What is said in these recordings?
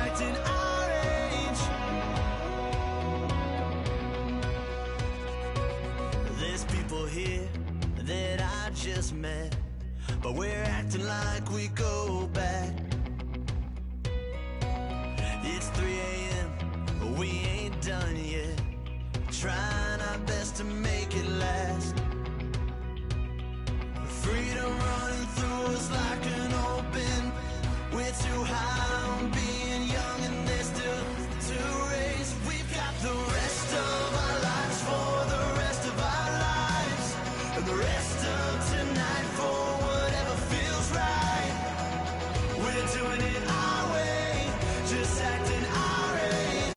acting our age. There's people here that I just met, but we're acting like we go back. It's 3 a.m., we ain't done yet, trying our best to make it last. Freedom running through us like an open. We're too high on being young, and there's still to race. We've got the rest of our lives for the rest of our lives, and the rest of tonight for whatever feels right. We're doing it our way, just acting our age.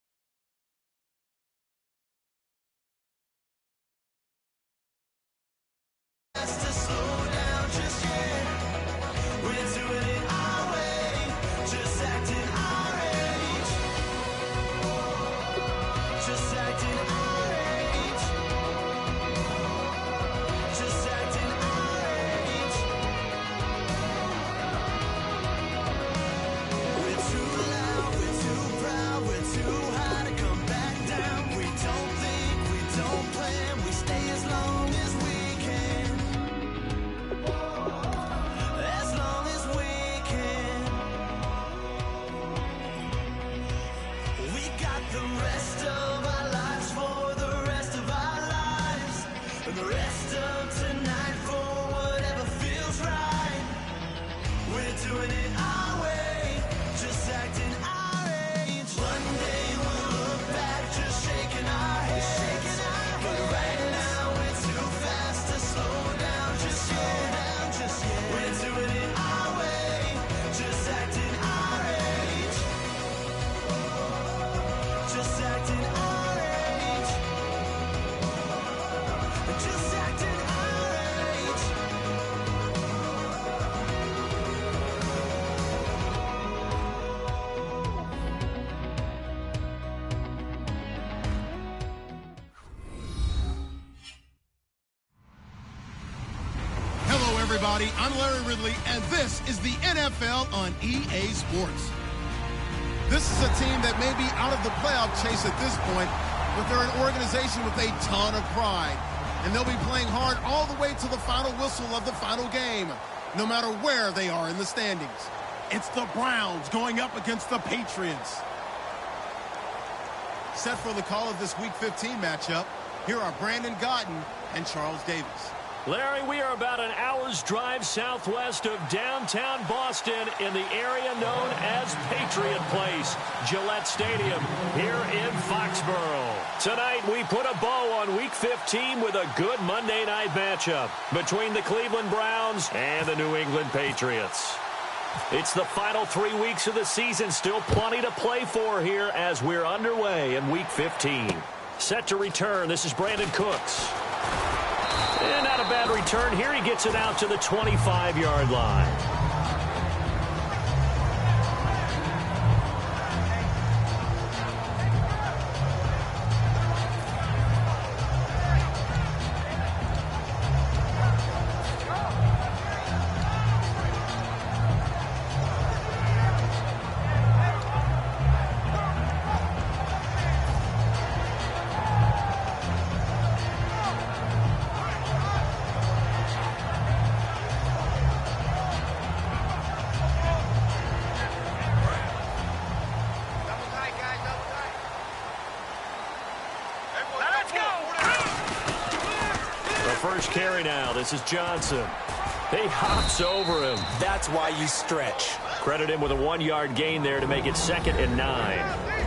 To slow down just yet. We're doing it our way, just acting our age. Just acting our age. Just acting our age. We're too loud, we're too proud, we're too high to come back down. We don't think, we don't plan, we stay as long as we can. As long as we can. We got the rest of our lives for the rest of our lives, and the rest of tonight for whatever feels right. We're doing it our way, just acting our age. One day we'll look back just shaking our heads, but right now we're too fast to slow down just yet. We're doing it our way, just acting our age. Just acting our age. Just acting our age. Hello, everybody. I'm Larry Ridley, and this is the NFL on EA Sports. This is a team that may be out of the playoff chase at this point, but they're an organization with a ton of pride, and they'll be playing hard all the way to the final whistle of the final game, no matter where they are in the standings. It's the Browns going up against the Patriots. Set for the call of this Week 15 matchup, here are Brandon Gaudin and Charles Davis. Larry, we are about an hour's drive southwest of downtown Boston in the area known as Patriot Place, Gillette Stadium, here in Foxborough. Tonight, we put a bow on Week 15 with a good Monday night matchup between the Cleveland Browns and the New England Patriots. It's the final 3 weeks of the season, still plenty to play for here as we're underway in Week 15. Set to return, this is Brandon Cooks. And not a bad return here. He gets it out to the 25-yard line. First carry now. This is Johnson. He hops over him. That's why you stretch. Credit him with a 1-yard gain there to make it 2nd and 9.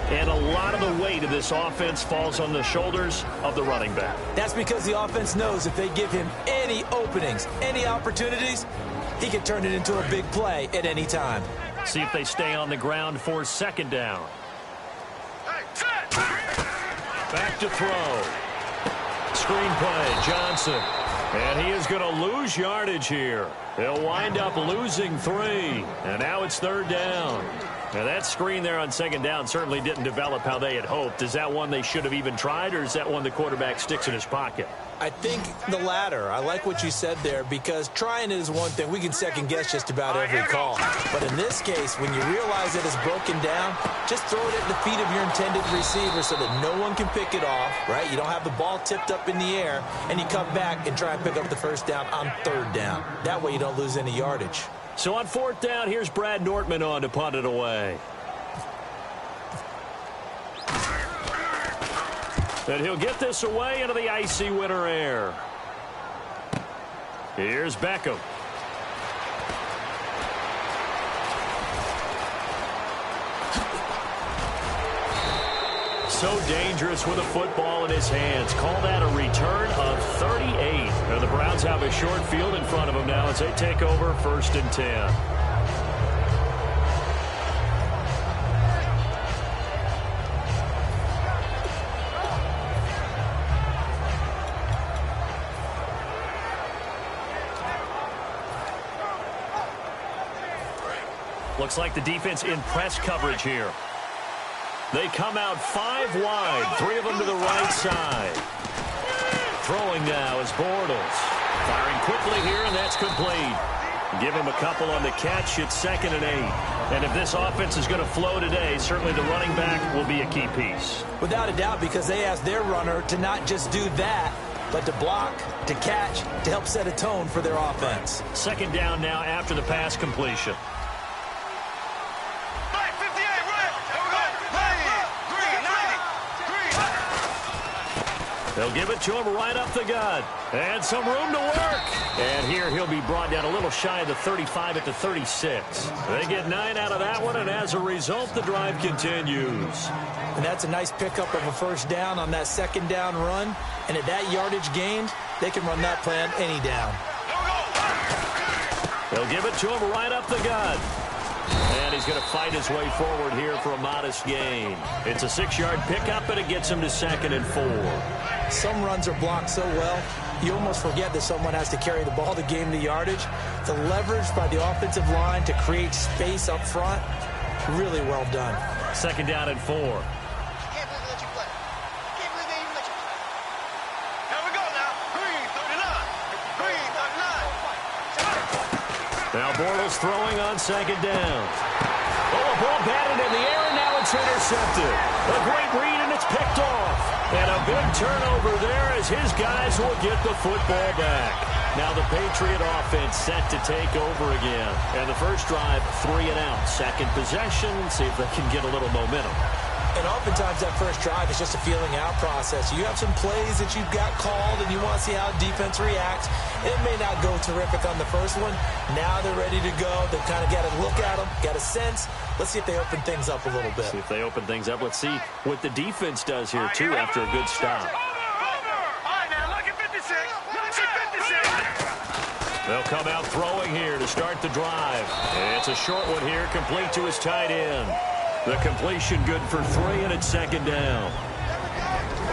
And a lot of the weight of this offense falls on the shoulders of the running back. That's because the offense knows if they give him any openings, any opportunities, he can turn it into a big play at any time. See if they stay on the ground for 2nd down. Back to throw. Screen play, Johnson. And he is going to lose yardage here. He'll wind up losing 3. And now it's 3rd down. Now that screen there on 2nd down certainly didn't develop how they had hoped. Is that one they should have even tried, or is that one the quarterback sticks in his pocket? I think the latter. I like what you said there, because trying it is one thing. We can second guess just about every call. But in this case, when you realize that it's broken down, just throw it at the feet of your intended receiver so that no one can pick it off, right? You don't have the ball tipped up in the air, and you come back and try and pick up the first down on third down. That way you don't lose any yardage. So on fourth down, here's Brad Nortman on to punt it away. And he'll get this away into the icy winter air. Here's Beckham. So dangerous with a football in his hands. Call that a return of 38. And the Browns have a short field in front of them now as they take over 1st and 10. Looks like the defense in press coverage here. They come out 5 wide, 3 of them to the right side. Throwing now is Bortles. Firing quickly here, and that's complete. Give him a couple on the catch. It's 2nd and 8. And if this offense is going to flow today, certainly the running back will be a key piece. Without a doubt, because they asked their runner to not just do that, but to block, to catch, to help set a tone for their offense. 2nd down now after the pass completion. They'll give it to him right up the gut. And some room to work. And here he'll be brought down a little shy of the 35 at the 36. They get 9 out of that one, and as a result, the drive continues. And that's a nice pickup of a first down on that 2nd down run. And at that yardage gained, they can run that plan any down. They'll give it to him right up the gut. And he's going to fight his way forward here for a modest gain. It's a 6-yard pickup, and it gets him to 2nd and 4. Some runs are blocked so well, you almost forget that someone has to carry the ball to gain the yardage. The leverage by the offensive line to create space up front, really well done. 2nd down and 4. Can't believe they let you play. Can't believe they even let you play. Here we go now. Green, 39. Green, 39. Now Bortles throwing on 2nd down. Oh, a ball batted in the air, and now it's intercepted. A great read, and it's picked off. And a big turnover there as his guys will get the football back. Now the Patriot offense set to take over again. And the first drive, 3 and out. 2nd possession, see if they can get a little momentum. And oftentimes that first drive is just a feeling out process. You have some plays that you've got called and you want to see how defense reacts. It may not go terrific on the first one. Now they're ready to go. They've kind of got to look at them, got a sense. Let's see if they open things up a little bit. See if they open things up. Let's see what the defense does here, too, after a good stop. They'll come out throwing here to start the drive. It's a short one here, complete to his tight end. The completion good for 3, and it's 2nd down.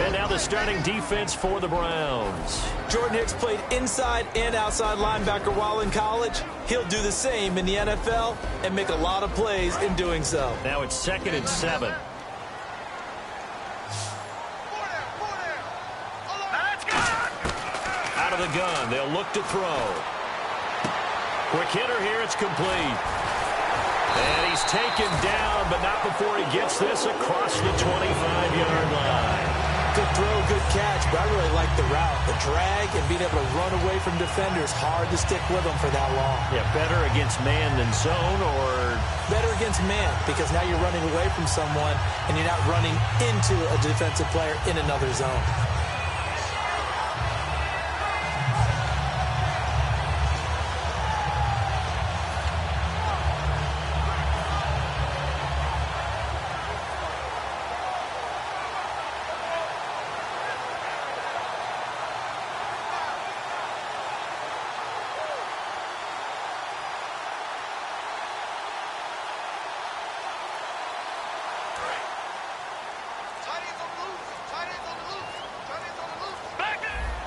And now the starting defense for the Browns. Jordan Hicks played inside and outside linebacker while in college. He'll do the same in the NFL and make a lot of plays in doing so. Now it's 2nd and 7. Out of the gun, they'll look to throw. Quick hitter here, it's complete. And he's taken down, but not before he gets this across the 25-yard line. Good throw, good catch, but I really like the route. The drag and being able to run away from defenders, hard to stick with them for that long. Yeah, better against man than zone, or? Better against man, because now you're running away from someone and you're not running into a defensive player in another zone.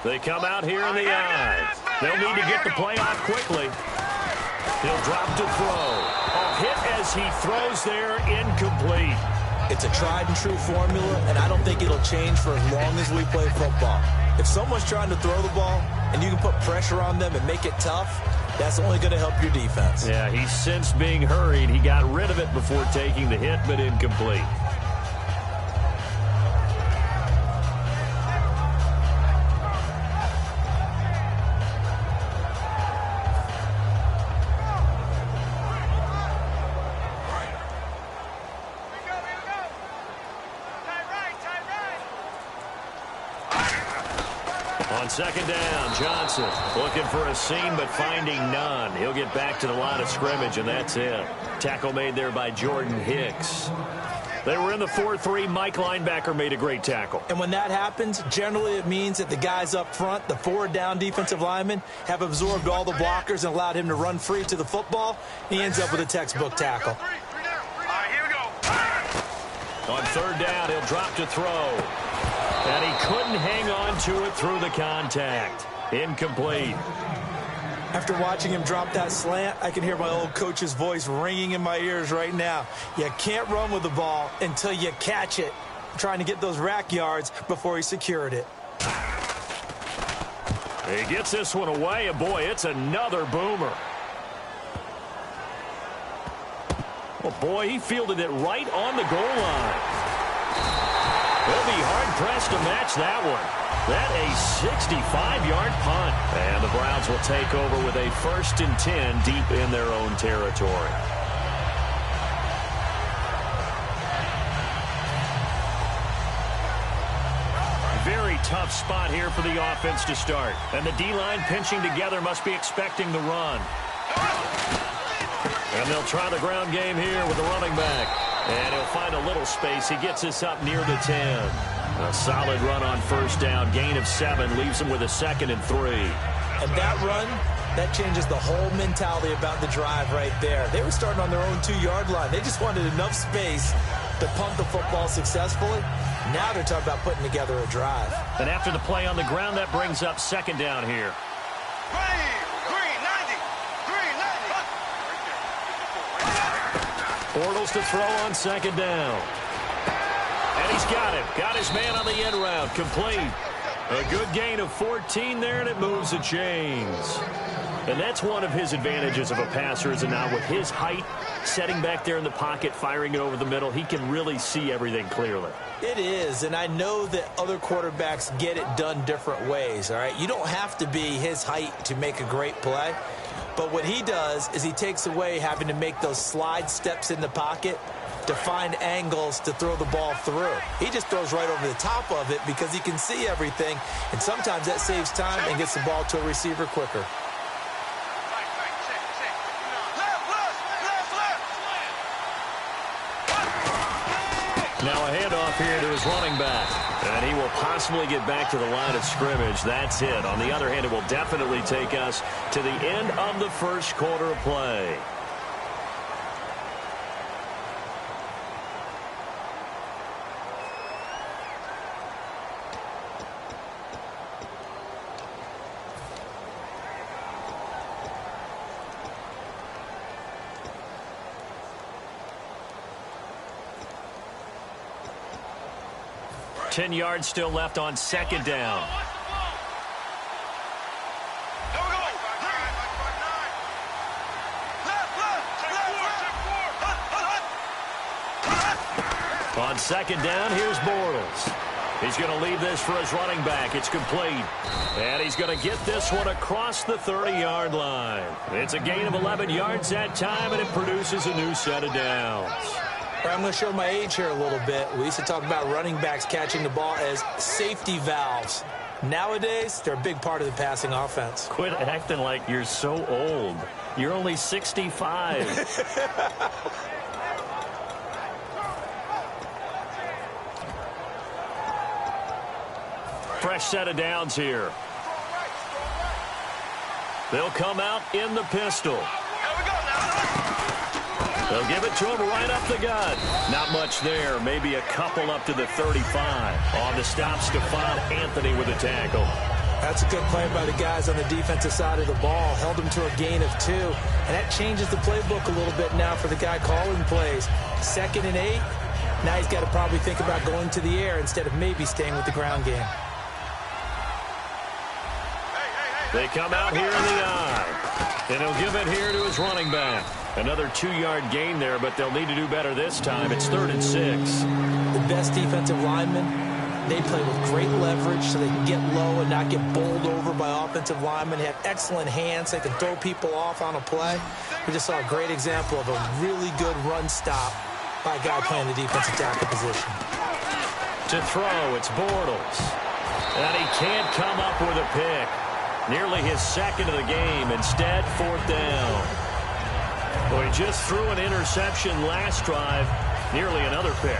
They come out here in the eye. They'll need to get the play off quickly. He'll drop to throw. A hit as he throws there, incomplete. It's a tried and true formula, and I don't think it'll change for as long as we play football. If someone's trying to throw the ball and you can put pressure on them and make it tough, That's only going to help your defense. Yeah, he sensed being hurried. He got rid of it before taking the hit, but incomplete. On second down, Johnson looking for a seam but finding none. He'll get back to the line of scrimmage, and that's it. Tackle made there by Jordan Hicks. They were in the 4-3. Mike linebacker made a great tackle. And when that happens, generally it means that the guys up front, the forward down defensive linemen, have absorbed all the blockers and allowed him to run free to the football. He ends up with a textbook tackle. All right, here we go. On third down, he'll drop to throw. And he couldn't hang on to it through the contact. Incomplete. After watching him drop that slant, I can hear my old coach's voice ringing in my ears right now. You can't run with the ball until you catch it. Trying to get those rack yards before he secured it. He gets this one away, and boy, it's another boomer. Oh, boy, he fielded it right on the goal line. He'll be hard-pressed to match that one. That a 65-yard punt. And the Browns will take over with a 1st and 10 deep in their own territory. Very tough spot here for the offense to start. And the D-line pinching together must be expecting the run. And they'll try the ground game here with the running back. And he'll find a little space. He gets this up near the 10. A solid run on first down. Gain of 7 leaves him with a 2nd and 3. And that run, that changes the whole mentality about the drive right there. They were starting on their own 2-yard line. They just wanted enough space to pump the football successfully. Now they're talking about putting together a drive. And after the play on the ground, that brings up 2nd down here. Bortles to throw on 2nd down. And he's got him. Got his man on the end route. Complete. A good gain of 14 there, and it moves the chains. And that's one of his advantages of a passer, is now with his height, setting back there in the pocket, firing it over the middle, he can really see everything clearly. It is, and I know that other quarterbacks get it done different ways, all right? You don't have to be his height to make a great play. But what he does is he takes away having to make those slide steps in the pocket to find angles to throw the ball through. He just throws right over the top of it because he can see everything, and sometimes that saves time and gets the ball to a receiver quicker. Now a handoff here to his running back. And he will possibly get back to the line of scrimmage. That's it. On the other hand, it will definitely take us to the end of the first quarter of play. Ten yards still left on 2nd down. On 2nd down, here's Bortles. He's going to leave this for his running back. It's complete. And he's going to get this one across the 30-yard line. It's a gain of 11 yards that time, and it produces a new set of downs. I'm going to show my age here a little bit. We used to talk about running backs catching the ball as safety valves. Nowadays, they're a big part of the passing offense. Quit acting like you're so old. You're only 65. Fresh set of downs here. They'll come out in the pistol. They'll give it to him right up the gut. Not much there. Maybe a couple up to the 35. On the stop, Stephon Anthony with a tackle. That's a good play by the guys on the defensive side of the ball. Held him to a gain of 2. And that changes the playbook a little bit now for the guy calling plays. 2nd and 8. Now he's got to probably think about going to the air instead of maybe staying with the ground game. They come out here in the eye. And he'll give it here to his running back. Another 2-yard gain there, but they'll need to do better this time. It's 3rd and 6. The best defensive linemen, they play with great leverage so they can get low and not get bowled over by offensive linemen. They have excellent hands. They can throw people off on a play. We just saw a great example of a really good run stop by a guy playing the defensive tackle position. To throw, it's Bortles. And he can't come up with a pick. Nearly his second of the game. Instead, 4th down. Well, he just threw an interception last drive. Nearly another pick.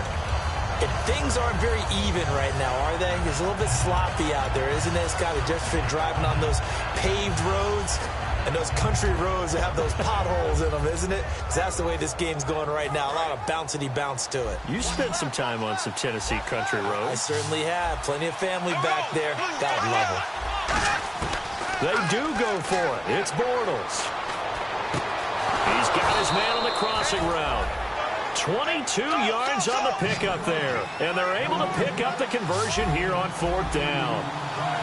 And things aren't very even right now, are they? It's a little bit sloppy out there, isn't it? It's got to just been driving on those paved roads and those country roads that have those potholes in them, isn't it? 'Cause that's the way this game's going right now. A lot of bouncy bounce to it. You spent some time on some Tennessee country roads. I certainly have. Plenty of family back there. God love them. They do go for it. It's Bortles. He's got his man on the crossing route. 22 yards on the pickup there. And they're able to pick up the conversion here on 4th down.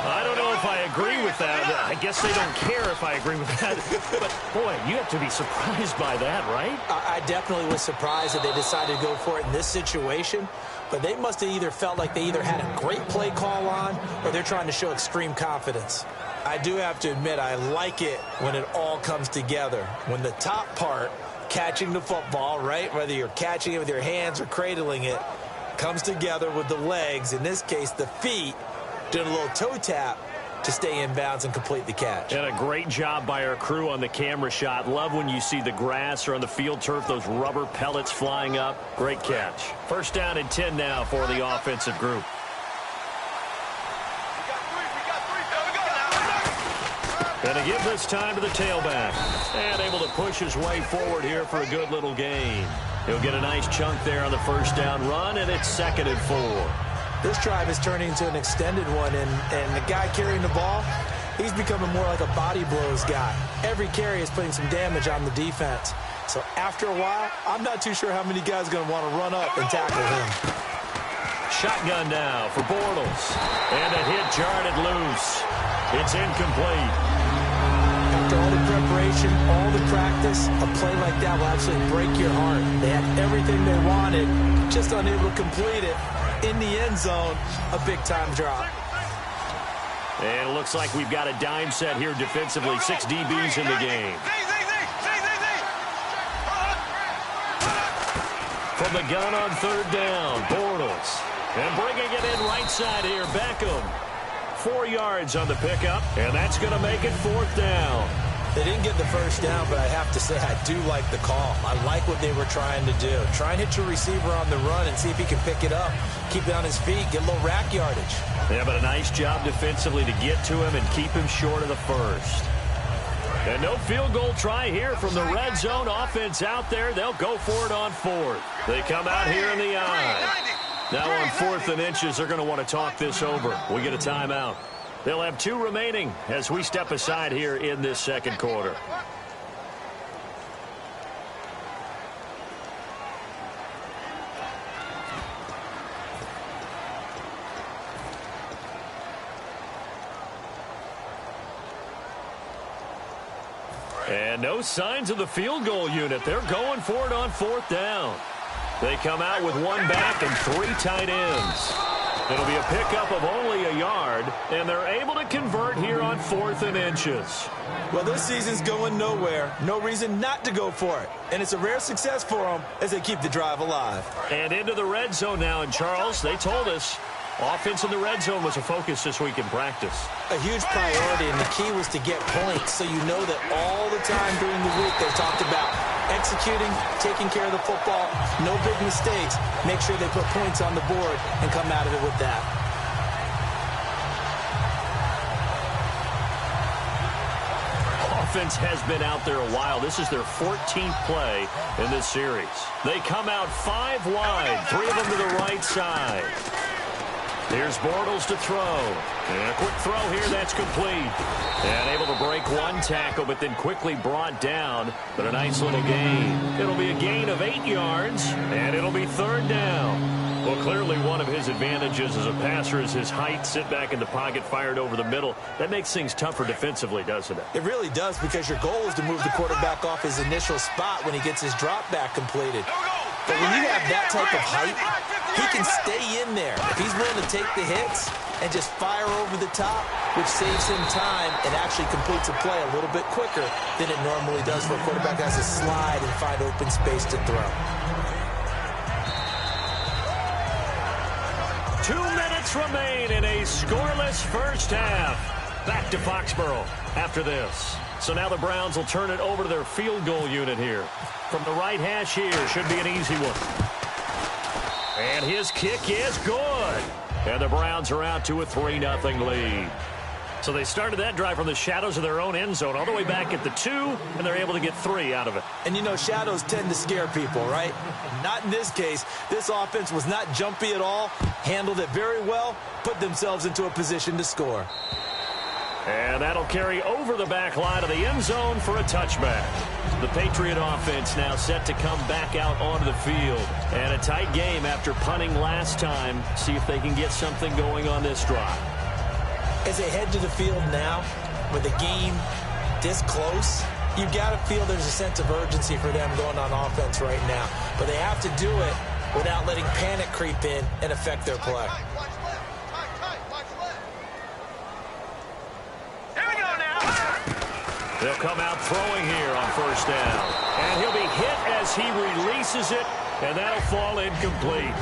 I don't know if I agree with that. I guess they don't care if I agree with that. But, boy, you have to be surprised by that, right? I definitely was surprised that they decided to go for it in this situation. But they must have either felt like they either had a great play call on or they're trying to show extreme confidence. I do have to admit, I like it when it all comes together. When the top part, catching the football, right, whether you're catching it with your hands or cradling it, comes together with the legs, in this case the feet, doing a little toe tap to stay in bounds and complete the catch. And a great job by our crew on the camera shot. Love when you see the grass or on the field turf, those rubber pellets flying up. Great catch. 1st down and 10 now for the offensive group. And to give this time to the tailback. And able to push his way forward here for a good little gain. He'll get a nice chunk there on the 1st down run, and it's 2nd and 4. This drive is turning into an extended one, and the guy carrying the ball, he's becoming more like a body blows guy. Every carry is putting some damage on the defense. So after a while, I'm not too sure how many guys are going to want to run up and tackle him. Shotgun now for Bortles. And a hit jarred it loose. It's incomplete. After all the preparation, all the practice, a play like that will absolutely break your heart. They had everything they wanted, just unable to complete it. In the end zone, a big-time drop. And it looks like we've got a dime set here defensively. 6 DBs in the game. From the gun on 3rd down, Bortles. And bringing it in right side here, Beckham. 4 yards on the pickup, and that's going to make it 4th down. They didn't get the 1st down, but I have to say I do like the call. I like what they were trying to do. Try and hit your receiver on the run and see if he can pick it up. Keep it on his feet, get a little rack yardage. Yeah, but a nice job defensively to get to him and keep him short of the 1st. And no field goal try here from the red zone offense out there. They'll go for it on 4th. They come out here in the eye. Now on 4th and inches, they're going to want to talk this over. We get a timeout. They'll have 2 remaining as we step aside here in this 2nd quarter. And no signs of the field goal unit. They're going for it on 4th down. They come out with 1 back and 3 tight ends. It'll be a pickup of only a yard, and they're able to convert here on 4th and inches. Well, this season's going nowhere. No reason not to go for it. And it's a rare success for them as they keep the drive alive. And into the red zone now. And, Charles, they told us offense in the red zone was a focus this week in practice. A huge priority, and the key was to get points. So you know that all the time during the week they talked about executing, taking care of the football, no big mistakes. Make sure they put points on the board and come out of it with that. Offense has been out there a while. This is their 14th play in this series. They come out 5 wide, 3 of them to the right side. Here's Bortles to throw. And a quick throw here, that's complete. And able to break 1 tackle, but then quickly brought down. But a nice little gain. It'll be a gain of 8 yards, and it'll be 3rd down. We'll Clearly one of his advantages as a passer is his height. Sit back in the pocket, fired over the middle. That makes things tougher defensively, doesn't it? It really does, because your goal is to move the quarterback off his initial spot when he gets his drop back completed. But when you have that type of height, he can stay in there. If he's willing to take the hits and just fire over the top, which saves him time and actually completes a play a little bit quicker than it normally does for a quarterback that has to slide and find open space to throw. 2 minutes remain in a scoreless first half. Back to Foxborough after this. So now the Browns will turn it over to their field goal unit here. From the right hash here, should be an easy one. And his kick is good. And the Browns are out to a 3-0 lead. So they started that drive from the shadows of their own end zone all the way back at the 2, and they're able to get 3 out of it. And, you know, shadows tend to scare people, right? Not in this case. This offense was not jumpy at all, handled it very well, put themselves into a position to score. And that'll carry over the back line of the end zone for a touchback. The Patriot offense now set to come back out onto the field. And a tight game after punting last time. See if they can get something going on this drive. As they head to the field now, with the game this close, you got to feel there's a sense of urgency for them going on offense right now. But they have to do it without letting panic creep in and affect their play. They'll come out throwing here on first down. And he'll be hit as he releases it, and that'll fall incomplete.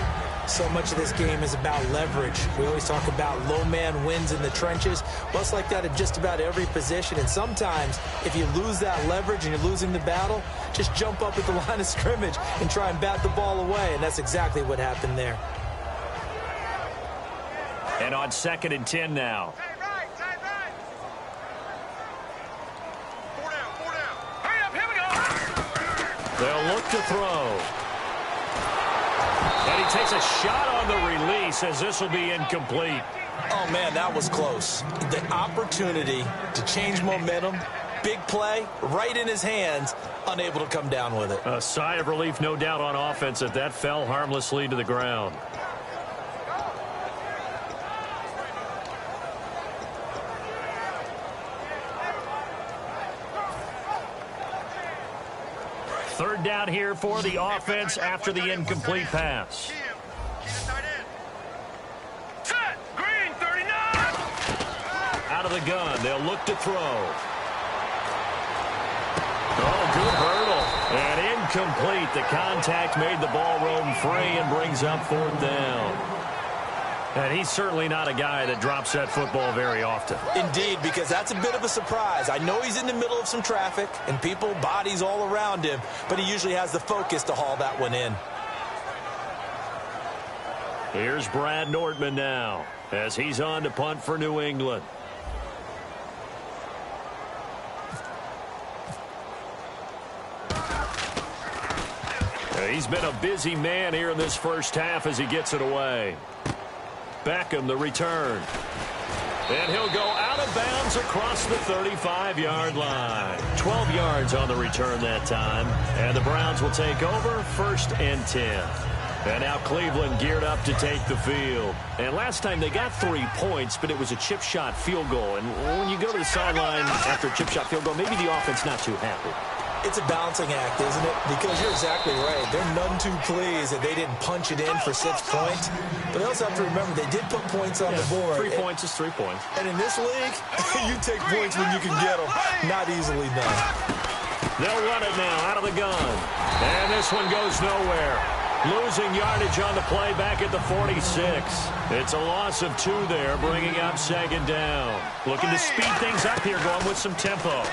So much of this game is about leverage. We always talk about low man wins in the trenches. Well, it's like that at just about every position. And sometimes, if you lose that leverage and you're losing the battle, just jump up at the line of scrimmage and try and bat the ball away. And that's exactly what happened there. And on 2nd and 10 now. They'll look to throw. And he takes a shot on the release as this will be incomplete. Oh, man, that was close. The opportunity to change momentum, big play, right in his hands, unable to come down with it. A sigh of relief, no doubt, on offense that that fell harmlessly to the ground. Third down here for the offense after the incomplete pass. Set! Green, 39! Out of the gun, they'll look to throw. Oh, good hurdle. And incomplete. The contact made the ball roam free and brings up 4th down. And he's certainly not a guy that drops that football very often. Indeed, because that's a bit of a surprise. I know he's in the middle of some traffic and people, bodies all around him, but he usually has the focus to haul that one in. Here's Brad Nordman now as he's on to punt for New England. He's been a busy man here in this first half as he gets it away. Beckham, the return. And he'll go out of bounds across the 35-yard line. 12 yards on the return that time. And the Browns will take over 1st and 10. And now Cleveland geared up to take the field. And last time they got 3 points, but it was a chip shot field goal. And when you go to the sideline after a chip shot field goal, maybe the offense not too happy. It's a balancing act, isn't it? Because you're exactly right. They're none too pleased that they didn't punch it in for 6 points. But they also have to remember they did put points on the board. 3 points is 3 points. And in this league, you take points when you can get them. Not easily done. They'll run it now out of the gun. And this one goes nowhere. Losing yardage on the play back at the 46. It's a loss of 2 there, bringing up 2nd down. Looking to speed things up here, going with some tempo.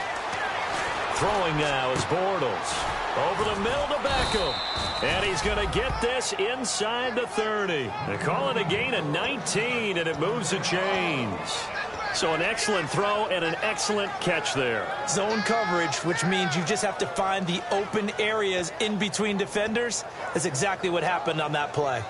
Throwing now is Bortles. Over the middle to Beckham. And he's going to get this inside the 30. They call it a gain of 19, and it moves the chains. So an excellent throw and an excellent catch there. Zone coverage, which means you just have to find the open areas in between defenders. That's exactly what happened on that play.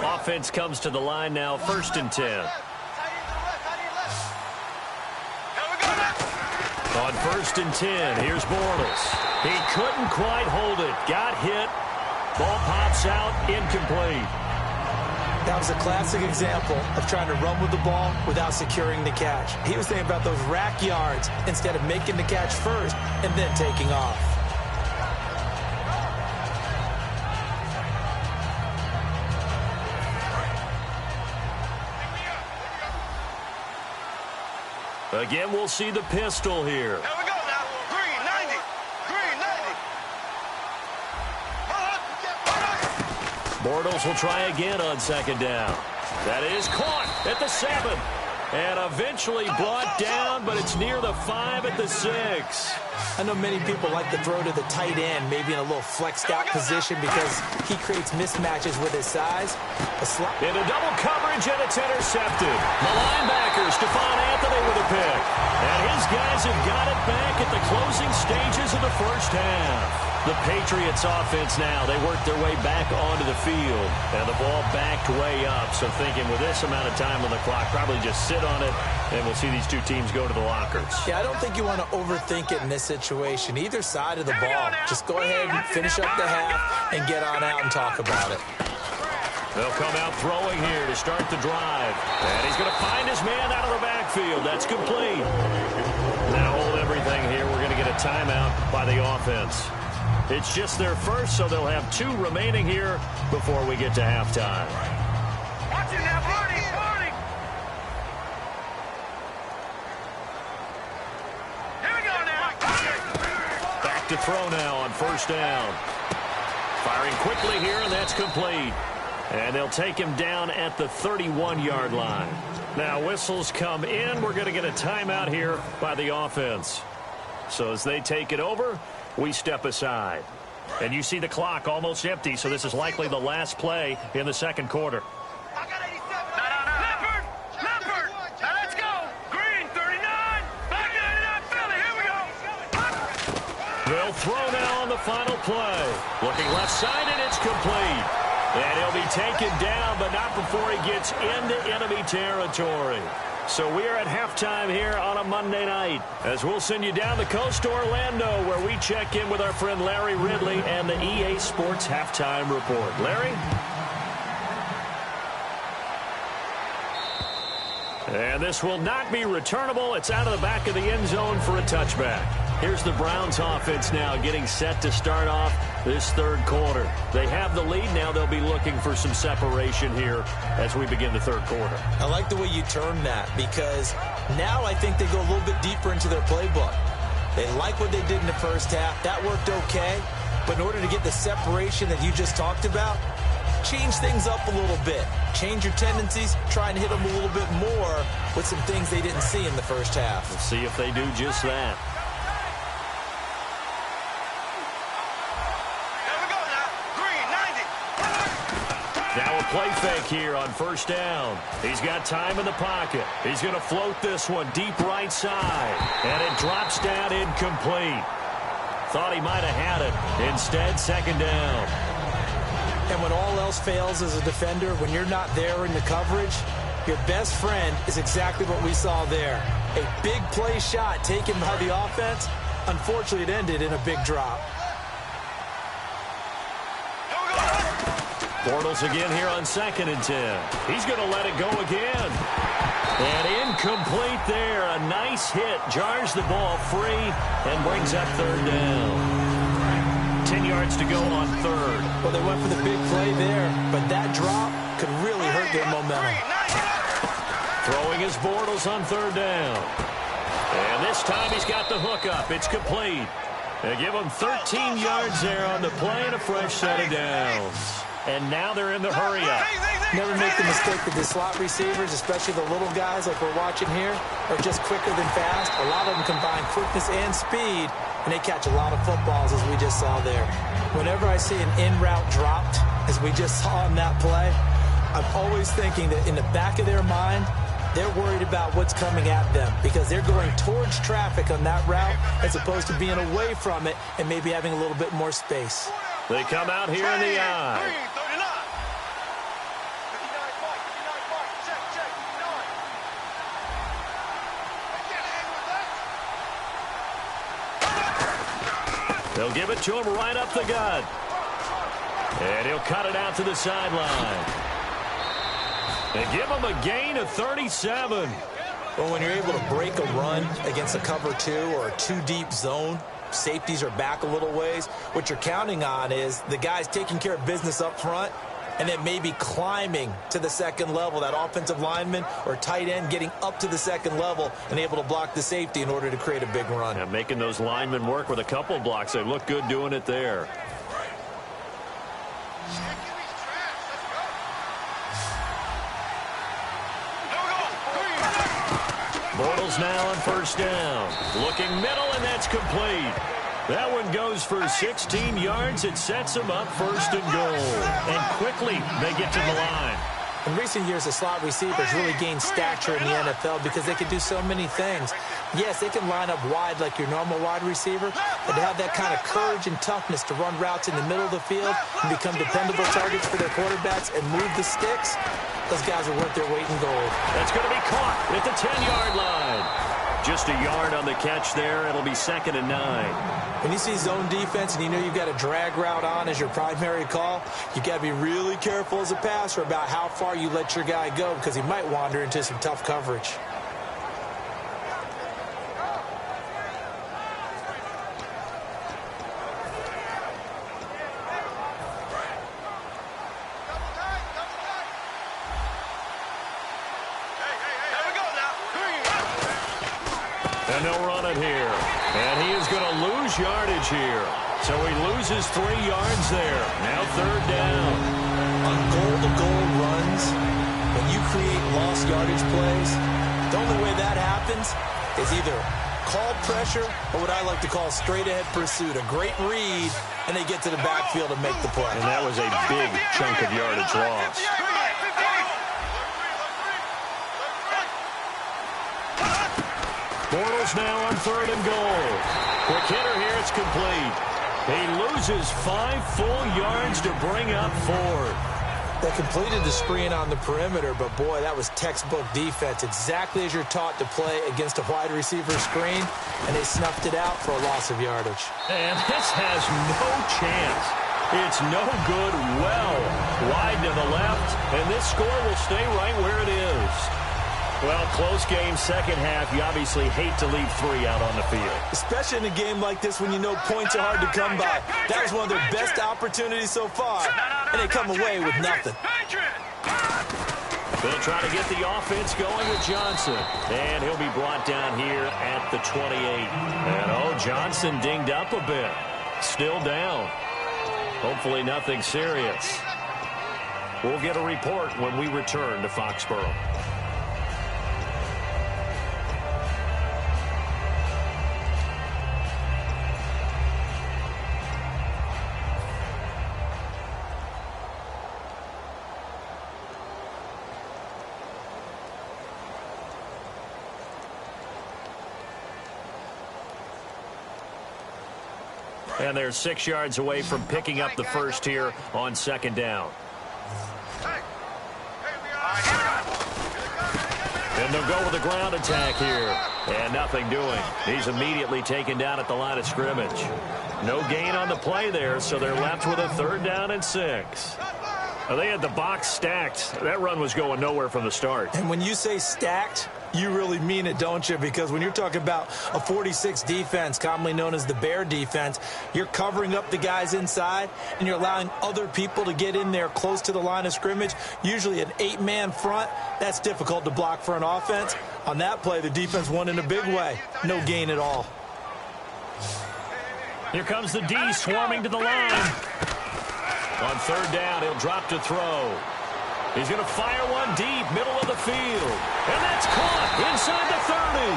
Offense comes to the line now, 1st and 10. On 1st and 10, here's Bortles. He couldn't quite hold it. Got hit. Ball pops out, incomplete. That was a classic example of trying to run with the ball without securing the catch. He was thinking about those rack yards instead of making the catch first and then taking off. Again, we'll see the pistol here. Here we go now. Green, 90. Green, 90. Bortles will try again on 2nd down. That is caught at the 7. And eventually brought down, but it's near the 5 at the 6. I know many people like to throw to the tight end, maybe in a little flexed out position because he creates mismatches with his size. Into double coverage, and it's intercepted. The linebacker, Stephon Anthony, with a pick. And his guys have got it back at the closing stages of the first half. The Patriots offense now, they work their way back onto the field. And the ball backed way up. So thinking with this amount of time on the clock, probably just sit on it, and we'll see these two teams go to the lockers. Yeah, I don't think you want to overthink it in this situation. Either side of the ball. Just go ahead and finish up the half and get on out and talk about it. They'll come out throwing here to start the drive. And he's going to find his man out of the backfield. That's complete. Now hold everything here. We're going to get a timeout by the offense. It's just their first, so they'll have 2 remaining here before we get to halftime. Watch it now, Barney, Barney. Here we go now. Back to throw now on 1st down. Firing quickly here, and that's complete. And they'll take him down at the 31-yard line. Now whistles come in. We're going to get a timeout here by the offense. So as they take it over, we step aside. And you see the clock almost empty, so this is likely the last play in the 2nd quarter. I got 87. Leopard, Leopard. Now let's go. Green, 39. Back to 89, Philly. Here we go. They'll throw now on the final play. Looking left side, and it's complete. And he'll be taken down, but not before he gets into enemy territory. So we are at halftime here on a Monday night, as we'll send you down the coast to Orlando, where we check in with our friend Larry Ridley and the EA Sports Halftime Report. Larry? And this will not be returnable. It's out of the back of the end zone for a touchback. Here's the Browns offense now getting set to start off this 3rd quarter. They have the lead. Now they'll be looking for some separation here as we begin the 3rd quarter. I like the way you term that because now I think they go a little bit deeper into their playbook. They like what they did in the first half. That worked okay. But in order to get the separation that you just talked about, change things up a little bit. Change your tendencies. Try and hit them a little bit more with some things they didn't see in the first half. We'll see if they do just that. Now a play fake here on 1st down. He's got time in the pocket. He's going to float this one deep right side. And it drops down incomplete. Thought he might have had it. Instead, 2nd down. And when all else fails as a defender, when you're not there in the coverage, your best friend is exactly what we saw there. A big play shot taken by the offense. Unfortunately, it ended in a big drop. Bortles again here on 2nd and 10. He's going to let it go again. And incomplete there. A nice hit. Jars the ball free and brings up 3rd down. 10 yards to go on 3rd. Well, they went for the big play there, but that drop could really hurt their momentum. Throwing his Bortles on 3rd down. And this time he's got the hook up. It's complete. They give him 13 yards there on the play and a fresh set of downs. And now they're in the hurry-up. Never make the mistake that the slot receivers, especially the little guys like we're watching here, are just quicker than fast. A lot of them combine quickness and speed, and they catch a lot of footballs, as we just saw there. Whenever I see an in-route dropped, as we just saw in that play, I'm always thinking that in the back of their mind, they're worried about what's coming at them because they're going towards traffic on that route as opposed to being away from it and maybe having a little bit more space. They come out here in the eye. They'll give it to him right up the gut. And he'll cut it out to the sideline. They give him a gain of 37. Well, when you're able to break a run against a cover 2 or a 2-deep zone, safeties are back a little ways. What you're counting on is the guys taking care of business up front and then maybe climbing to the second level, that offensive lineman or tight end getting up to the second level and able to block the safety in order to create a big run. Yeah, making those linemen work with a couple blocks. They look good doing it there. Bortles now on first down. Looking middle, and that's complete. That one goes for 16 yards. It sets them up first and goal. And quickly, they get to the line. In recent years, the slot receivers really gained stature in the NFL because they can do so many things. Yes, they can line up wide like your normal wide receiver, but to have that kind of courage and toughness to run routes in the middle of the field and become dependable targets for their quarterbacks and move the sticks, those guys are worth their weight in gold. That's going to be caught at the 10-yard line. Just a yard on the catch there. It'll be 2nd and 9. When you see zone defense and you know you've got a drag route on as your primary call, you got to be really careful as a passer about how far you let your guy go because he might wander into some tough coverage. And they'll run it here. And he is going to lose yardage here. So he loses 3 yards there. Now 3rd down. On goal-to-goal runs, when you create lost yardage plays, the only way that happens is either called pressure or what I like to call straight-ahead pursuit. A great read, and they get to the backfield and make the play. And that was a big chunk of yardage loss. Bortles now on 3rd and goal. Quick hitter here, it's complete. He loses 5 full yards to bring up 4th. They completed the screen on the perimeter, but boy, that was textbook defense. Exactly as you're taught to play against a wide receiver screen, and they snuffed it out for a loss of yardage. And this has no chance. It's no good, well wide to the left, and this score will stay right where it is. Well, close game, second half. You obviously hate to leave 3 out on the field. Especially in a game like this when you know points are hard to come by. That was one of their best opportunities so far, and they come away with nothing. They'll try to get the offense going with Johnson. And he'll be brought down here at the 28. And, Johnson dinged up a bit. Still down. Hopefully nothing serious. We'll get a report when we return to Foxborough. And they're 6 yards away from picking up the first here on 2nd down. And they'll go with a ground attack here. And nothing doing. He's immediately taken down at the line of scrimmage. No gain on the play there, so they're left with a 3rd down and 6. They had the box stacked. That run was going nowhere from the start. And when you say stacked, you really mean it, don't you? Because when you're talking about a 46 defense, commonly known as the Bear defense, you're covering up the guys inside, and you're allowing other people to get in there close to the line of scrimmage, usually an 8-man front. That's difficult to block for an offense. On that play, the defense won in a big way. No gain at all. Here comes the D swarming to the line. On 3rd down, he'll drop to throw. He's going to fire one deep, middle of the field. And that's caught inside the 30.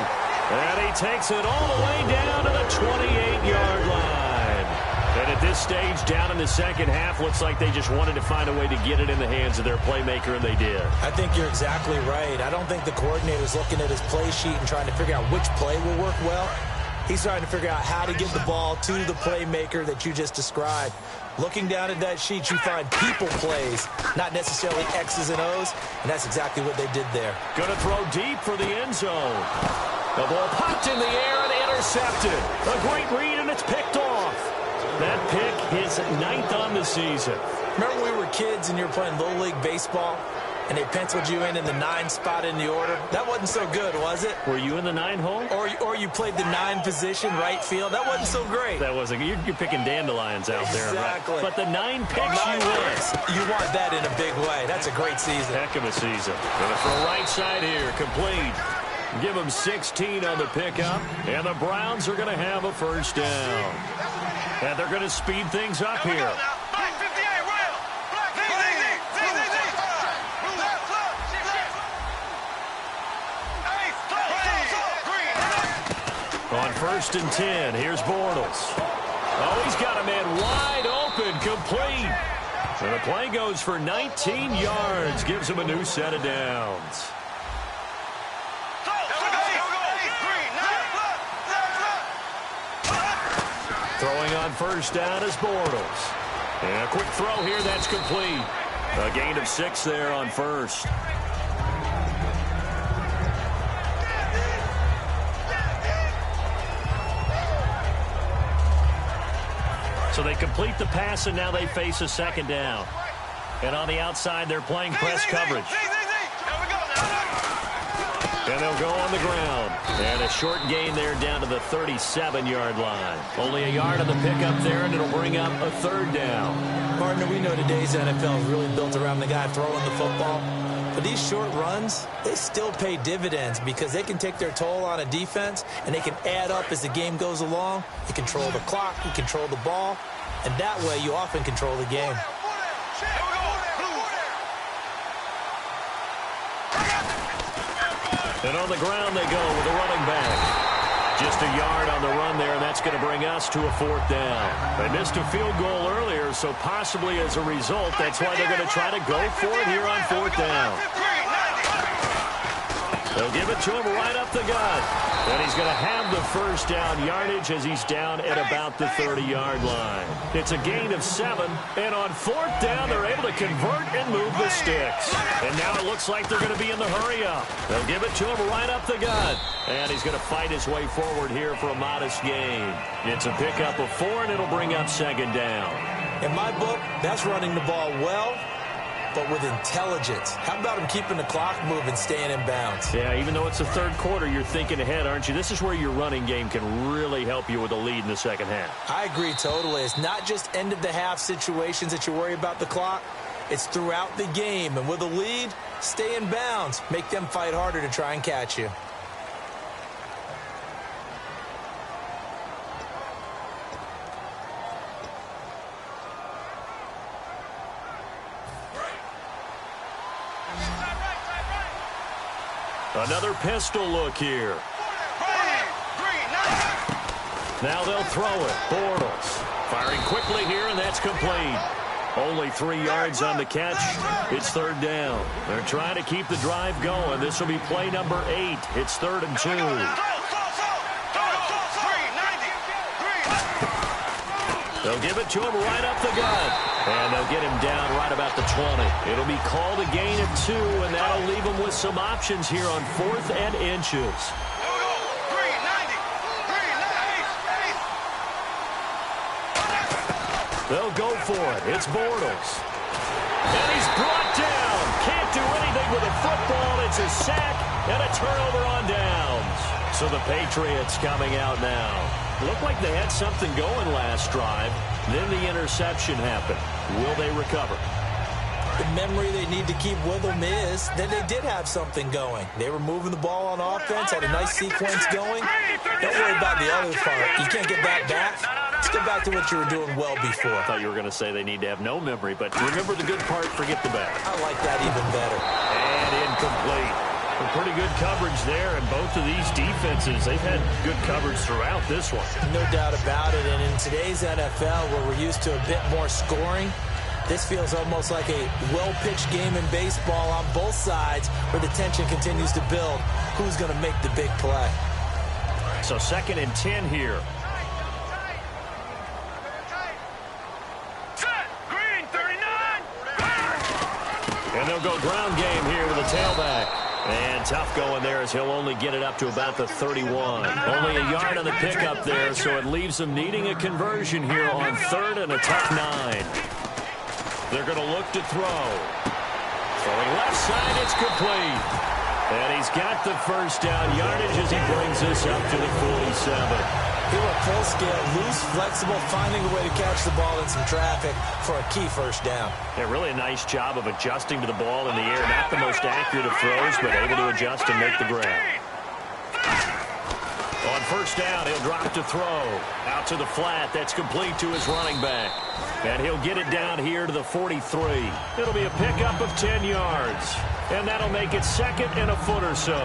And he takes it all the way down to the 28-yard line. And at this stage, down in the second half, looks like they just wanted to find a way to get it in the hands of their playmaker, and they did. I think you're exactly right. I don't think the coordinator's looking at his play sheet and trying to figure out which play will work well. He's trying to figure out how to get the ball to the playmaker that you just described. Looking down at that sheet, you find people plays, not necessarily X's and O's, and that's exactly what they did there. Going to throw deep for the end zone. The ball popped in the air and intercepted. A great read, and it's picked off. That pick, his 9th on the season. Remember when we were kids and you were playing Little League Baseball and they penciled you in the 9 spot in the order? That wasn't so good, was it? Were you in the 9 hole? Or you played the 9 position, right field? That wasn't so great. That wasn't. You're picking dandelions out there. Exactly. Right? But the 9 picks You want that in a big way. That's a great season. Heck of a season. Gonna throw right side here, complete. Give them 16 on the pickup, and the Browns are going to have a first down. And they're going to speed things up here. On 1st and 10, here's Bortles. Oh, he's got a man wide open, complete. And the play goes for 19 yards, gives him a new set of downs. Throwing on 1st down is Bortles. And a quick throw here, that's complete. A gain of 6 there on 1st. So they complete the pass, and now they face a 2nd down. And on the outside, they're playing press coverage. And they'll go on the ground. And a short gain there down to the 37-yard line. Only a yard on the pickup there, and it'll bring up a 3rd down. Partner, we know today's NFL is really built around the guy throwing the football. But these short runs, they still pay dividends because they can take their toll on a defense, and they can add up as the game goes along. You control the clock, you control the ball, and that way you often control the game. And on the ground they go with a running back. Just a yard on the run there, and that's going to bring us to a 4th down. They missed a field goal earlier, so possibly as a result, that's why they're going to try to go for it here on 4th down. They'll give it to him right up the gut. And he's going to have the first down yardage as he's down at about the 30-yard line. It's a gain of 7, and on 4th down, they're able to convert and move the sticks. And now it looks like they're going to be in the hurry-up. They'll give it to him right up the gut. And he's going to fight his way forward here for a modest gain. It's a pickup of 4, and it'll bring up 2nd down. In my book, that's running the ball well, but with intelligence. How about him keeping the clock moving, staying in bounds? Yeah, even though it's the 3rd quarter, you're thinking ahead, aren't you? This is where your running game can really help you with a lead in the 2nd half. I agree totally. It's not just end-of-the-half situations that you worry about the clock. It's throughout the game. And with a lead, stay in bounds. Make them fight harder to try and catch you. Another pistol look here. Now they'll throw it. Bortles firing quickly here, and that's complete. Only 3 yards on the catch. It's 3rd down. They're trying to keep the drive going. This will be play number 8. It's 3rd and 2. They'll give it to him right up the gut. And they'll get him down right about the 20. It'll be called a gain of 2, and that'll leave him with some options here on 4th and inches. They'll go for it. It's Bortles. And he's brought down. Can't do anything with a football. It's a sack and a turnover on downs. So the Patriots coming out now. Looked like they had something going last drive. Then the interception happened. Will they recover? The memory they need to keep with them is that they did have something going. They were moving the ball on offense, had a nice sequence going. Don't worry about the other part. You can't get that back. Let's go back to what you were doing well before. I thought you were going to say they need to have no memory, but remember the good part, forget the bad. I like that even better. And incomplete. Some pretty good coverage there, and both of these defenses, they've had good coverage throughout this one. No doubt about it, and in today's NFL, where we're used to a bit more scoring, this feels almost like a well-pitched game in baseball on both sides where the tension continues to build. Who's going to make the big play? So 2nd and 10 here. And they'll go ground game here with a tailback. And tough going there as he'll only get it up to about the 31. Only a yard on the pickup there, so it leaves them needing a conversion here on 3rd and a tough 9. They're going to look to throw. Throwing left side, it's complete. And he's got the first down yardage as he brings this up to the 47. He went full scale, loose, flexible, finding a way to catch the ball in some traffic for a key first down. Yeah, really a nice job of adjusting to the ball in the air. Not the most accurate of throws, but able to adjust and make the grab. On first down, he'll drop to throw. Out to the flat. That's complete to his running back. And he'll get it down here to the 43. It'll be a pickup of 10 yards. And that'll make it 2nd and a foot or so.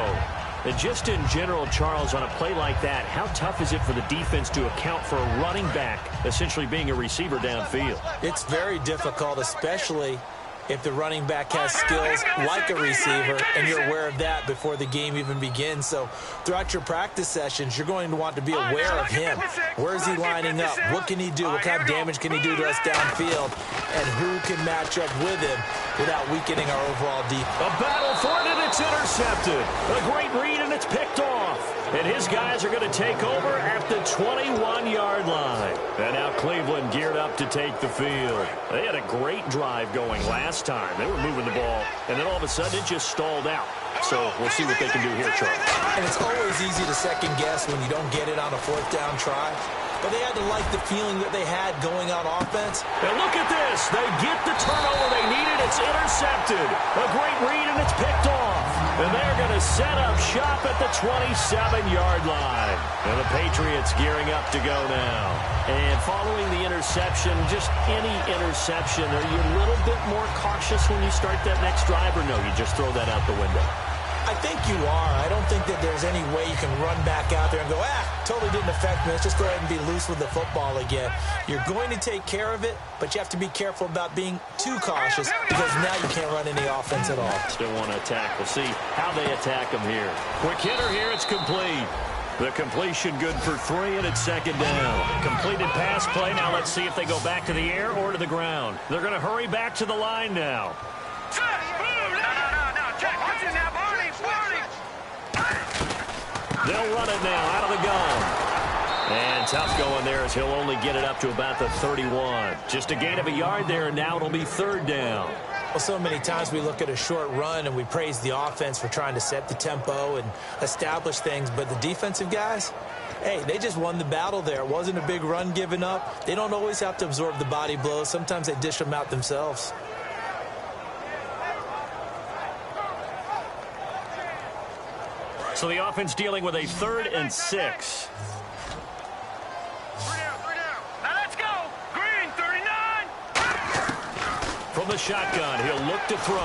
And just in general, Charles, on a play like that, how tough is it for the defense to account for a running back essentially being a receiver downfield? It's very difficult, especially if the running back has skills like a receiver, and you're aware of that before the game even begins. So throughout your practice sessions, you're going to want to be aware of him. Where is he lining up? What can he do? What kind of damage can he do to us downfield? And who can match up with him without weakening our overall defense? A battle for it, and it's intercepted. A great read, and it's picked off. And his guys are going to take over at the 21-yard line. And now Cleveland geared up to take the field. They had a great drive going last time. They were moving the ball, and then all of a sudden it just stalled out. So we'll see what they can do here, Charles. And it's always easy to second guess when you don't get it on a 4th down try. But they had to like the feeling that they had going on offense. And look at this. They get the turnover they needed. It's intercepted. A great read, and it's picked off. And they're going to set up shop at the 27-yard line. And the Patriots gearing up to go now. And following the interception, just any interception, are you a little bit more cautious when you start that next drive, or no, you just throw that out the window? I think you are. I don't think that there's any way you can run back out there and go, totally didn't affect me. Let's just go ahead and be loose with the football again. You're going to take care of it, but you have to be careful about being too cautious because now you can't run any offense at all. Still want to attack. We'll see how they attack him here. Quick hitter here. It's complete. The completion good for 3, and it's 2nd down. Completed pass play. Now let's see if they go back to the air or to the ground. They're going to hurry back to the line now. They'll run it now out of the gun. And tough going there as he'll only get it up to about the 31. Just a gain of a yard there, and now it'll be 3rd down. Well, so many times we look at a short run and we praise the offense for trying to set the tempo and establish things, but the defensive guys, hey, they just won the battle there. It wasn't a big run given up. They don't always have to absorb the body blows. Sometimes they dish them out themselves. So the offense dealing with a 3rd and 6. 3 down. Now let's go. Green, 39. From the shotgun, he'll look to throw.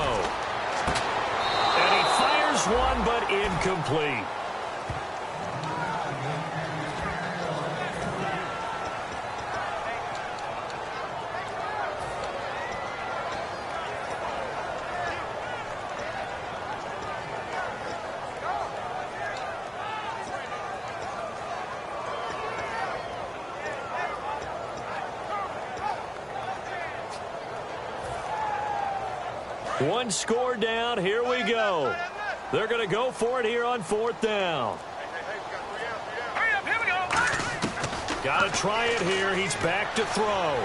And he fires one, but incomplete. One score down. Here we go. They're going to go for it here on 4th down. Hurry up, here we go. Got to try it here. He's back to throw.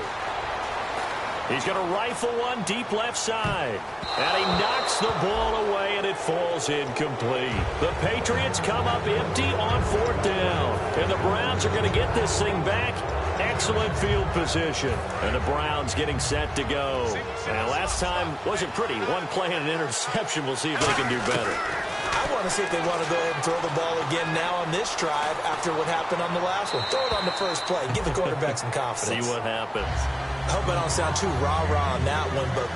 He's going to rifle one deep left side. And he knocks the ball away, and it falls incomplete. The Patriots come up empty on 4th down. And the Browns are going to get this thing back. Excellent field position. And the Browns getting set to go. And last time wasn't pretty. One play and an interception. We'll see if they can do better. I want to see if they want to go ahead and throw the ball again now on this drive after what happened on the last one. Throw it on the first play. Give the quarterback some confidence. See what happens. I hope I don't sound too rah-rah on that one, but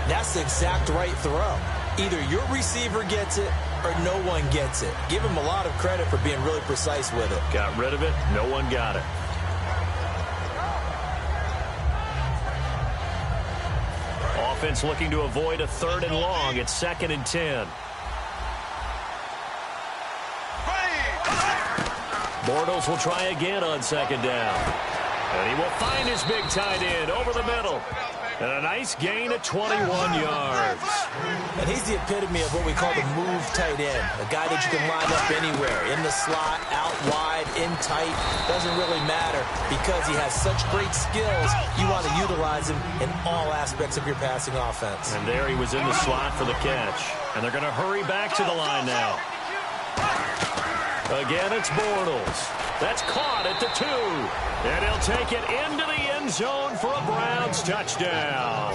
that's the exact right throw. Either your receiver gets it or no one gets it. Give him a lot of credit for being really precise with it. Got rid of it. No one got it. Offense looking to avoid a 3rd and long. It's 2nd and 10. Bortles will try again on 2nd down. And he will find his big tight end over the middle. And a nice gain of 21 yards. And he's the epitome of what we call the move tight end. A guy that you can line up anywhere. In the slot, out wide, in tight. Doesn't really matter because he has such great skills. You want to utilize him in all aspects of your passing offense. And there he was in the slot for the catch. And they're going to hurry back to the line now. Again, it's Bortles. That's caught at the 2. And he'll take it into the end zone for a Browns touchdown.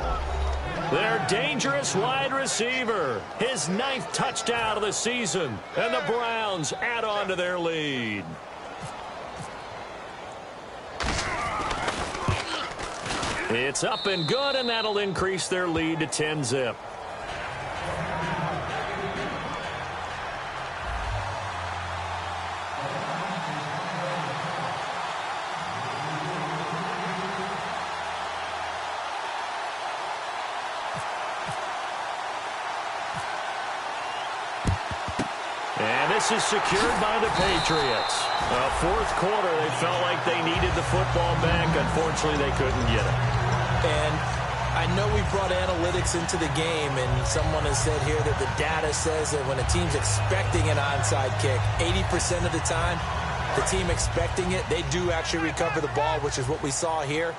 Their dangerous wide receiver. His 9th touchdown of the season. And the Browns add on to their lead. It's up and good, and that'll increase their lead to 10-zip. And this is secured by the Patriots. Fourth quarter, they felt like they needed the football back. Unfortunately, they couldn't get it. And I know we brought analytics into the game, and someone has said here that the data says that when a team's expecting an onside kick, 80% of the time, the team expecting it, they do actually recover the ball, which is what we saw here.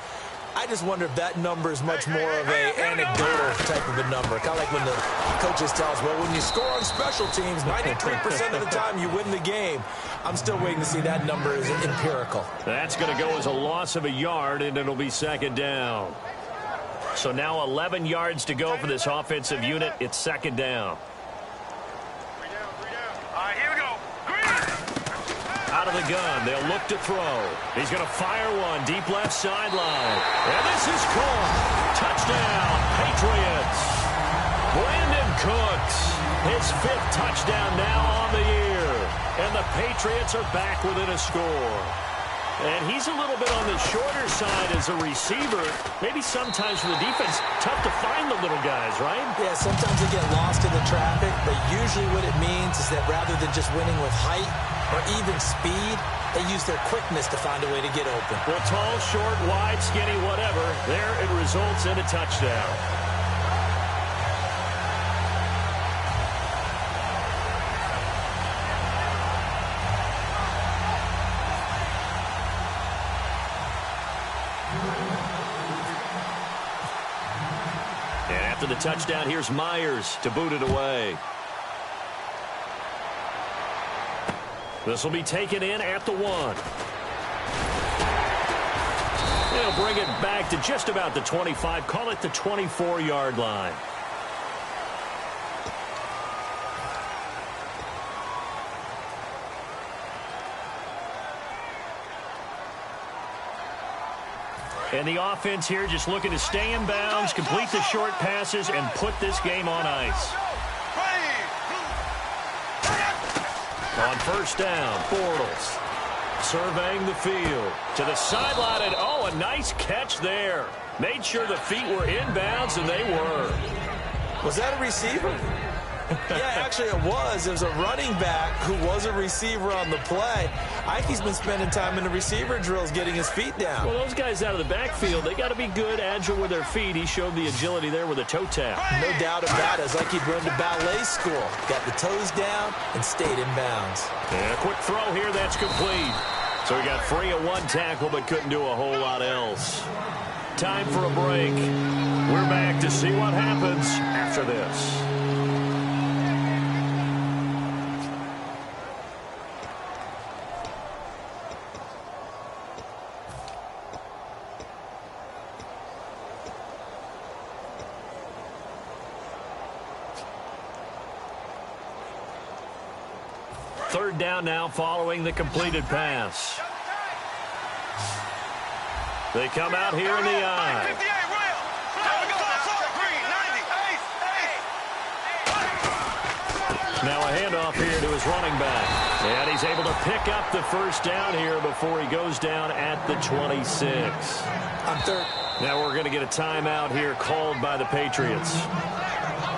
I just wonder if that number is much more of an anecdotal type of a number. Kind of like when the coaches tell us, well, when you score on special teams, 93% of the time you win the game. I'm still waiting to see that number is empirical. That's going to go as a loss of a yard, and it'll be second down. So now 11 yards to go for this offensive unit. It's second down. 3 down, 3 down. All right, here we go. Out of the gun, they'll look to throw. He's going to fire one deep left sideline. And this is caught. Touchdown, Patriots. Brandon Cooks, his 5th touchdown now on the year. And the Patriots are back within a score. And he's a little bit on the shorter side as a receiver. Maybe sometimes for the defense, tough to find the little guys, right? Yeah, sometimes they get lost in the traffic, but usually what it means is that rather than just winning with height or even speed, they use their quickness to find a way to get open. Well, tall, short, wide, skinny, whatever, there it results in a touchdown. And after the touchdown, here's Myers to boot it away. This will be taken in at the 1. They'll bring it back to just about the 25. Call it the 24-yard line. And the offense here just looking to stay in bounds, complete the short passes, and put this game on ice. On first down, Bortles surveying the field to the sideline, and a nice catch there. Made sure the feet were in bounds, and they were. Was that a receiver? Yeah, actually it was. It was a running back who was a receiver on the play. Ike's been spending time in the receiver drills getting his feet down. Well, those guys out of the backfield, they got to be good, agile with their feet. He showed the agility there with a toe tap. No doubt about it. It's like he'd run to ballet school. Got the toes down and stayed in bounds. And a quick throw here, that's complete. So he got free of one tackle but couldn't do a whole lot else. Time for a break. We're back to see what happens after this. Third down now following the completed pass. They come out here in the eye. Now a handoff here to his running back. And he's able to pick up the first down here before he goes down at the 26. On third. Now we're going to get a timeout here called by the Patriots.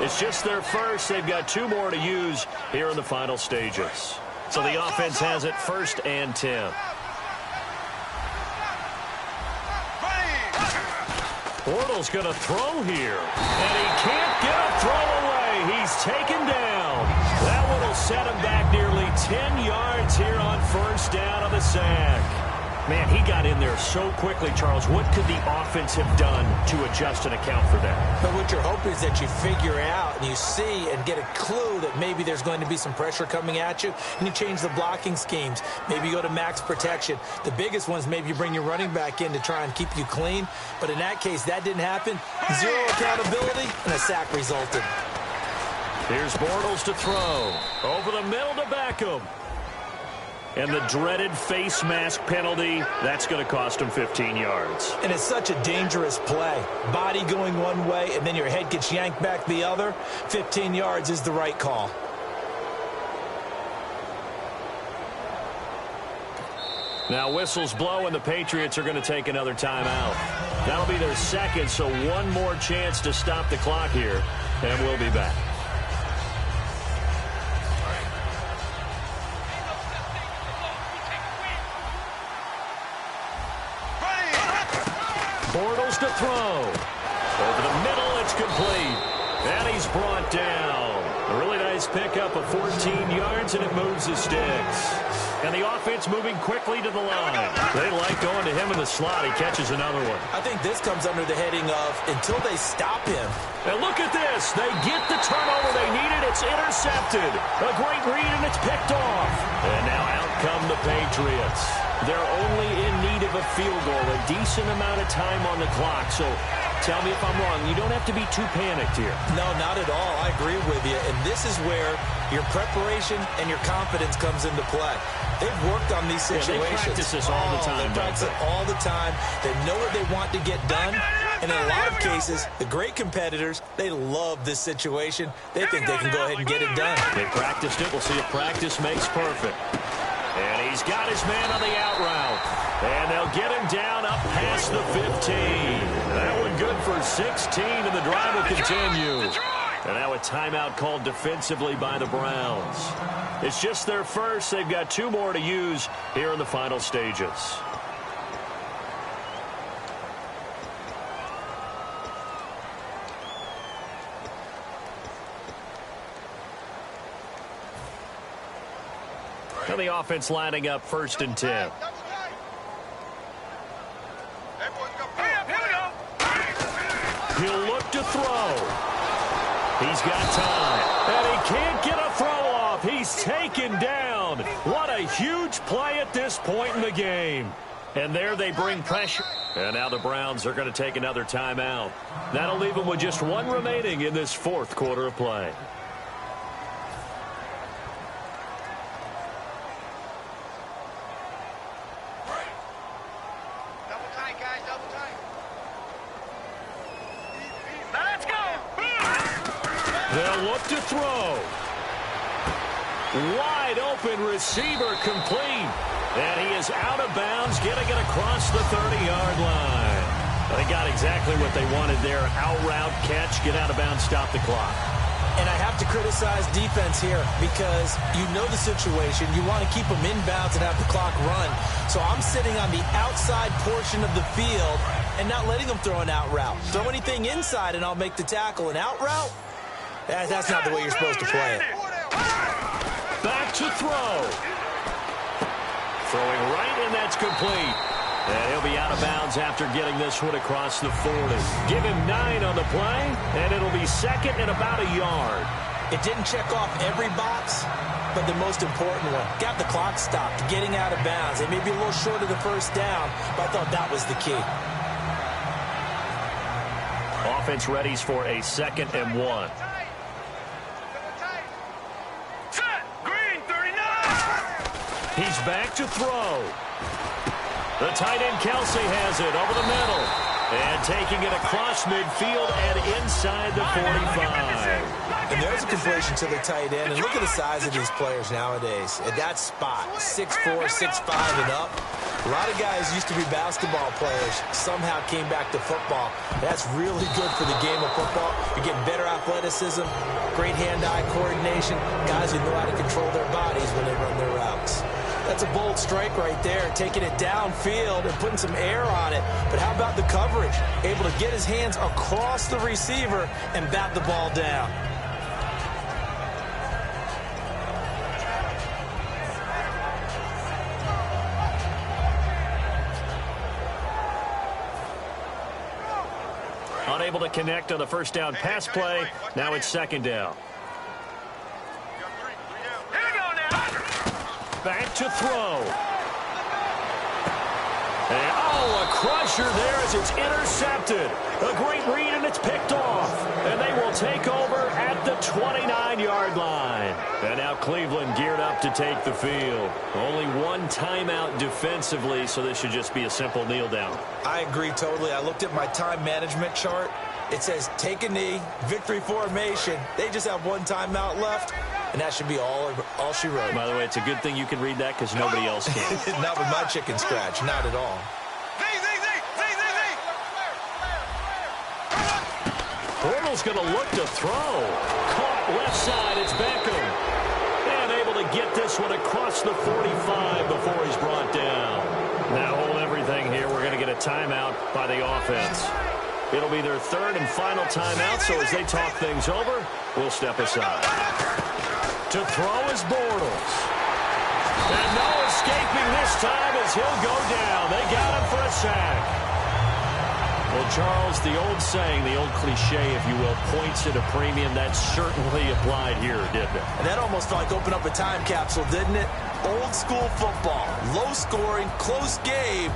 It's just their first. They've got 2 more to use here in the final stages. So the offense has it 1st and 10. Bortles going to throw here. And he can't get a throw away. He's taken down. That one will set him back nearly 10 yards here on first down on the sack. Man, he got in there so quickly, Charles. What could the offense have done to adjust and account for that? But what you're hoping is that you figure out and you see and get a clue that maybe there's going to be some pressure coming at you, and you change the blocking schemes. Maybe you go to max protection. The biggest one is maybe you bring your running back in to try and keep you clean. But in that case, that didn't happen. Zero accountability, and a sack resulted. Here's Bortles to throw. Over the middle to Beckham. And the dreaded face mask penalty, that's going to cost him 15 yards. And it's such a dangerous play. Body going one way, and then your head gets yanked back the other. 15 yards is the right call. Now whistles blow, and the Patriots are going to take another timeout. That'll be their second, so one more chance to stop the clock here, and we'll be back. Bortles to throw. Over the middle, it's complete. And he's brought down. A really nice pickup of 14 yards, and it moves the sticks. And the offense moving quickly to the line. They like going to him in the slot. He catches another one. I think this comes under the heading of until they stop him. And look at this. They get the turnover they needed. It's intercepted. A great read, and it's picked off. And now out come the Patriots. They're only in need of a field goal, a decent amount of time on the clock. So tell me if I'm wrong. You don't have to be too panicked here. No, not at all. I agree with you. And this is where your preparation and your confidence comes into play. They've worked on these situations. Yeah, they practice this all the time. They practice it all the time. They know what they want to get done. And in a lot of cases, the great competitors, they love this situation. They think they can go ahead and get it done. They practiced it. We'll see if practice makes perfect. And he's got his man on the out route. And they'll get him down up past the 15. That one good for 16, and the drive will continue. And now a timeout called defensively by the Browns. It's just their first. They've got two more to use here in the final stages. And the offense lining up 1st and 10. He'll look to throw. He's got time. And he can't get a throw off. He's taken down. What a huge play at this point in the game. And there they bring pressure. And now the Browns are going to take another timeout. That'll leave them with just one remaining in this 4th quarter of play. They'll look to throw. Wide open receiver complete. And he is out of bounds, getting it across the 30-yard line. They got exactly what they wanted there. Out route catch, get out of bounds, stop the clock. And I have to criticize defense here because you know the situation. You want to keep them in bounds and have the clock run. So I'm sitting on the outside portion of the field and not letting them throw an out route. Throw anything inside and I'll make the tackle. An out route? That's not the way you're supposed to play it. Back to throw. Throwing right, and that's complete. And he'll be out of bounds after getting this one across the 40. Give him 9 on the play, and it'll be 2nd and about a yard. It didn't check off every box, but the most important one. Got the clock stopped, getting out of bounds. It may be a little short of the first down, but I thought that was the key. Offense readies for a 2nd and 1. He's back to throw. The tight end Kelsey has it over the middle. And taking it across midfield and inside the 45. And there's a completion to the tight end. And look at the size of these players nowadays. At that spot, 6'4", 6'5", and up. A lot of guys used to be basketball players. Somehow came back to football. That's really good for the game of football. You're getting better athleticism, great hand-eye coordination. Guys who know how to control their bodies when they run their routes. That's a bold strike right there, taking it downfield and putting some air on it. But how about the coverage? Able to get his hands across the receiver and bat the ball down. Unable to connect on the first down pass play. Now it's second down. Back to throw. And, a crusher there as it's intercepted. A great read, and it's picked off. And they will take over at the 29-yard line. And now Cleveland geared up to take the field. Only one timeout defensively, so this should just be a simple kneel down. I agree totally. I looked at my time management chart. It says take a knee, victory formation. They just have one timeout left, and that should be all she wrote. By the way, it's a good thing you can read that because nobody else can. Not with my chicken scratch, not at all. Bortles going to look to throw. Caught left side, it's Beckham. And able to get this one across the 45 before he's brought down. Now hold everything here. We're going to get a timeout by the offense. It'll be their third and final timeout, so as they talk things over, we'll step aside. To throw is Bortles. And no escaping this time as he'll go down. They got him for a sack. Well, Charles, the old saying, the old cliche, if you will, points at a premium, that certainly applied here, didn't it? And that almost felt like open up a time capsule, didn't it? Old school football, low scoring, close game.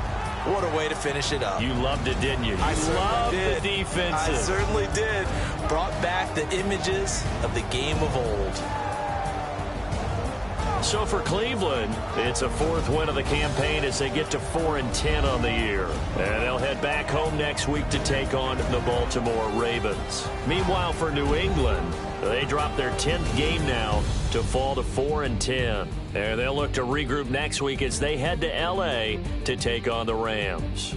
What a way to finish it up. You loved it, didn't you? You loved the defensive. I certainly did. Brought back the images of the game of old. So for Cleveland, it's a fourth win of the campaign as they get to 4-10 on the year. And they'll head back home next week to take on the Baltimore Ravens. Meanwhile, for New England, they drop their 10th game now to fall to 4-10. And they'll look to regroup next week as they head to L.A. to take on the Rams.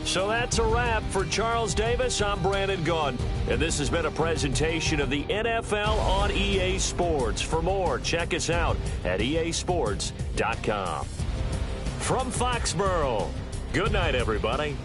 So that's a wrap. For Charles Davis, I'm Brandon Gaudin. And this has been a presentation of the NFL on EA Sports. For more, check us out at easports.com. From Foxborough, good night, everybody.